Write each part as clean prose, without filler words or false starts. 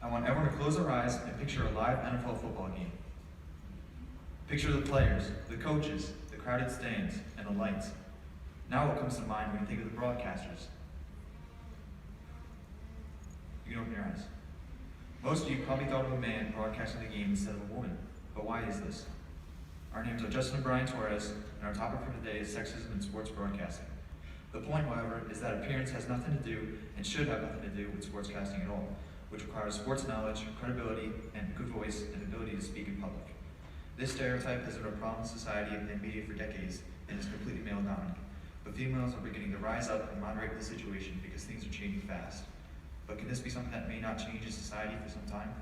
I want everyone to close their eyes and picture a live NFL football game. Picture the players, the coaches, the crowded stands, and the lights. Now what comes to mind when you think of the broadcasters? You can open your eyes. Most of you probably thought of a man broadcasting the game instead of a woman, but why is this? Our names are Justin and Brian Torres, and our topic for today is sexism in sports broadcasting. The point, however, is that appearance has nothing to do, and should have nothing to do, with sportscasting at all, which requires sports knowledge, credibility, and good voice, and ability to speak in public. This stereotype has been a problem in society and media for decades, and is completely male-dominant. But females are beginning to rise up and moderate the situation because things are changing fast. But can this be something that may not change in society for some time?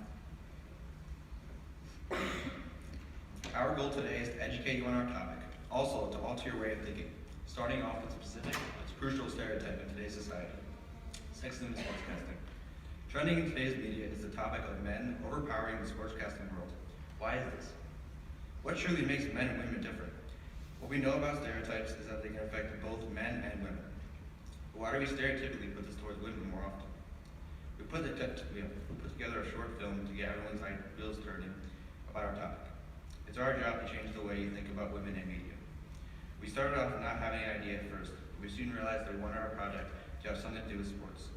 Our goal today is to educate you on our topic, also to alter your way of thinking, starting off with a specific but crucial stereotype in today's society: sexism in sportscasting. Trending in today's media is the topic of men overpowering the sportscasting world. Why is this? What truly makes men and women different? What we know about stereotypes is that they can affect both men and women. But why do we stereotypically put this towards women more often? We put together a short film to get everyone's wheels turning about our topic. It's our job to change the way you think about women in media. We started off not having an idea at first, but we soon realized that we wanted our project to have something to do with sports.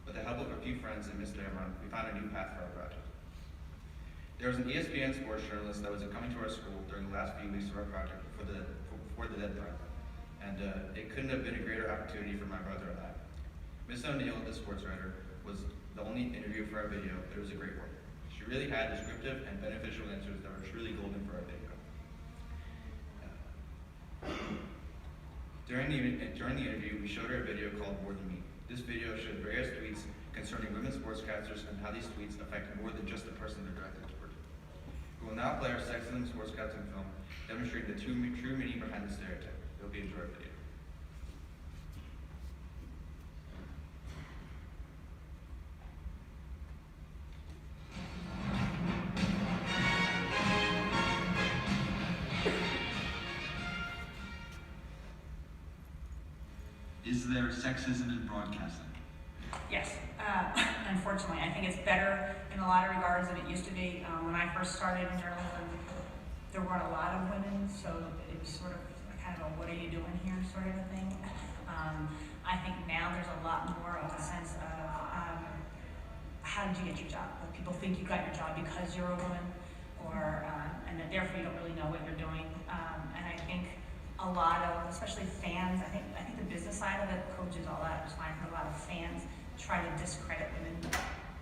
With the help of a few friends and Mr. Emron, we found a new path for our project. There was an ESPN sports journalist that was coming to our school during the last few weeks of our project before the deadline, and it couldn't have been a greater opportunity for my brother and I. Miss O'Neill, the sports writer, was the only interview for our video, but it was a great one. She really had descriptive and beneficial answers that were truly golden for our video. During the interview, we showed her a video called More Than Me. This video showed various tweets concerning women sportscasters and how these tweets affect more than just the person they're directed toward. We will now play our sexism sportscasting film, demonstrating the true meaning behind the stereotype. It will be a short video. Is there sexism in broadcasting? Yes, unfortunately. I think it's better in a lot of regards than it used to be. When I first started in journalism, there weren't a lot of women, so it was sort of kind of a what are you doing here sort of a thing. I think now there's a lot more of a sense of how did you get your job? Well, people think you got your job because you're a woman, or and that therefore you don't really know what you're doing. And I think a lot of, especially fans, I think the business side of it, coaches, all that, is fine for a lot of fans try to discredit women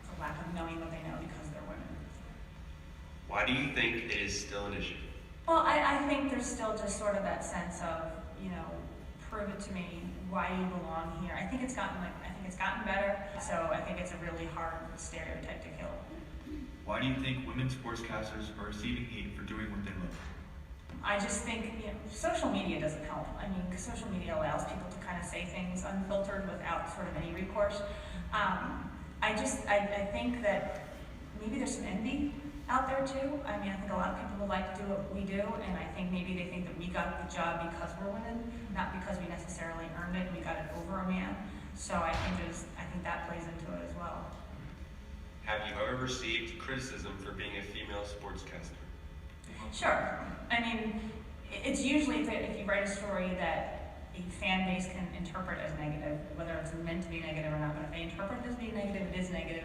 for lack of knowing what they know because they're women. Why do you think it is still an issue? Well, I think there's still just sort of that sense of, prove it to me why you belong here. I think it's gotten better, so I think it's a really hard stereotype to kill. Why do you think women sportscasters are receiving hate for doing what they love? I just think, social media doesn't help. I mean, 'cause social media allows people to kind of say things unfiltered without sort of any recourse. I think that maybe there's some envy out there too. I mean, I think a lot of people would like to do what we do, and I think maybe they think that we got the job because we're women, not because we necessarily earned it and we got it over a man. So I think that plays into it as well. Have you ever received criticism for being a female sportscaster? Sure. I mean, it's usually if you write a story that a fan base can interpret as negative, whether it's meant to be negative or not, but if they interpret it as being negative, it is negative,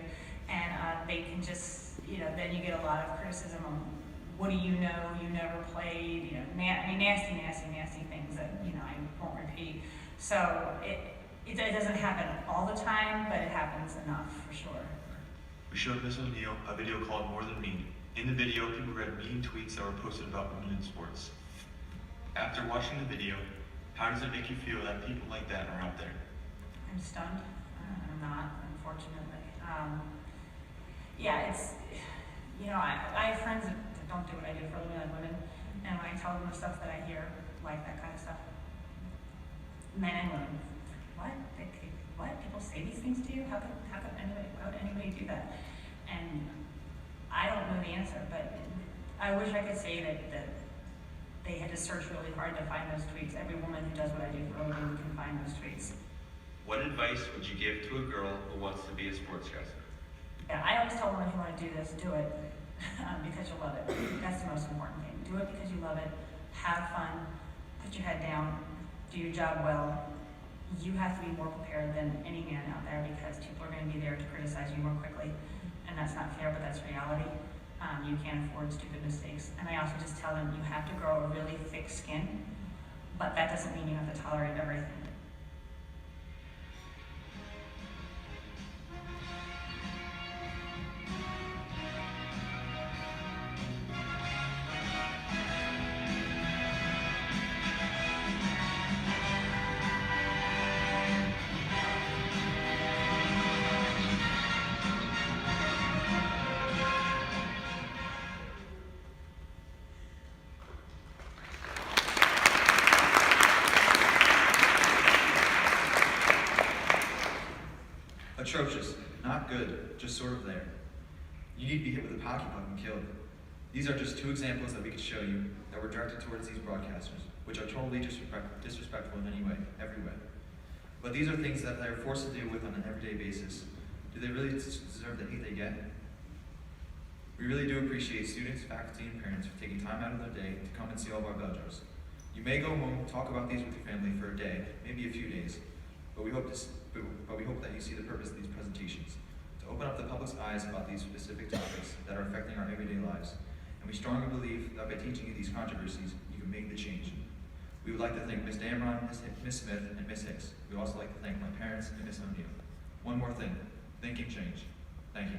and they can just, then you get a lot of criticism on what do you know, you never played, nasty things that, I won't repeat. So it doesn't happen all the time, but it happens enough for sure. We showed Miss O'Neill a video called More Than Me. In the video, people read mean tweets that were posted about women in sports. After watching the video, how does it make you feel that people like that are out there? I'm stunned. I'm not, unfortunately. I have friends that don't do what I do for a living, like women, and when I tell them the stuff that I hear, like that kind of stuff, men and women, what? What? People say these things to you? How could anybody do that? And I don't know the answer, but I wish I could say that they had to search really hard to find those tweets. Every woman who does what I do for a living can find those tweets. What advice would you give to a girl who wants to be a sportscaster? Yeah, I always tell them if you want to do this, do it because you love it. That's the most important thing. Do it because you love it. Have fun. Put your head down. Do your job well. You have to be more prepared than any man out there because people are going to be there to criticize you more quickly, and that's not fair, but that's reality. You can't afford stupid mistakes. And I also just tell them you have to grow a really thick skin, but that doesn't mean you have to tolerate everything. Atrocious, not good, just sort of there. You need to be hit with a hockey puck and killed. These are just two examples that we could show you that were directed towards these broadcasters, which are totally disrespectful in any way, every way. But these are things that they're forced to deal with on an everyday basis. Do they really deserve the hate they get? We really do appreciate students, faculty, and parents for taking time out of their day to come and see all of our Belgians. You may go home, talk about these with your family for a day, maybe a few days, but we hope that you see the purpose of these presentations, to open up the public's eyes about these specific topics that are affecting our everyday lives. And we strongly believe that by teaching you these controversies, you can make the change. We would like to thank Ms. Damron, Ms. Smith, and Ms. Hicks. We would also like to thank my parents and Ms. O'Neill. One more thing, think and change. Thank you.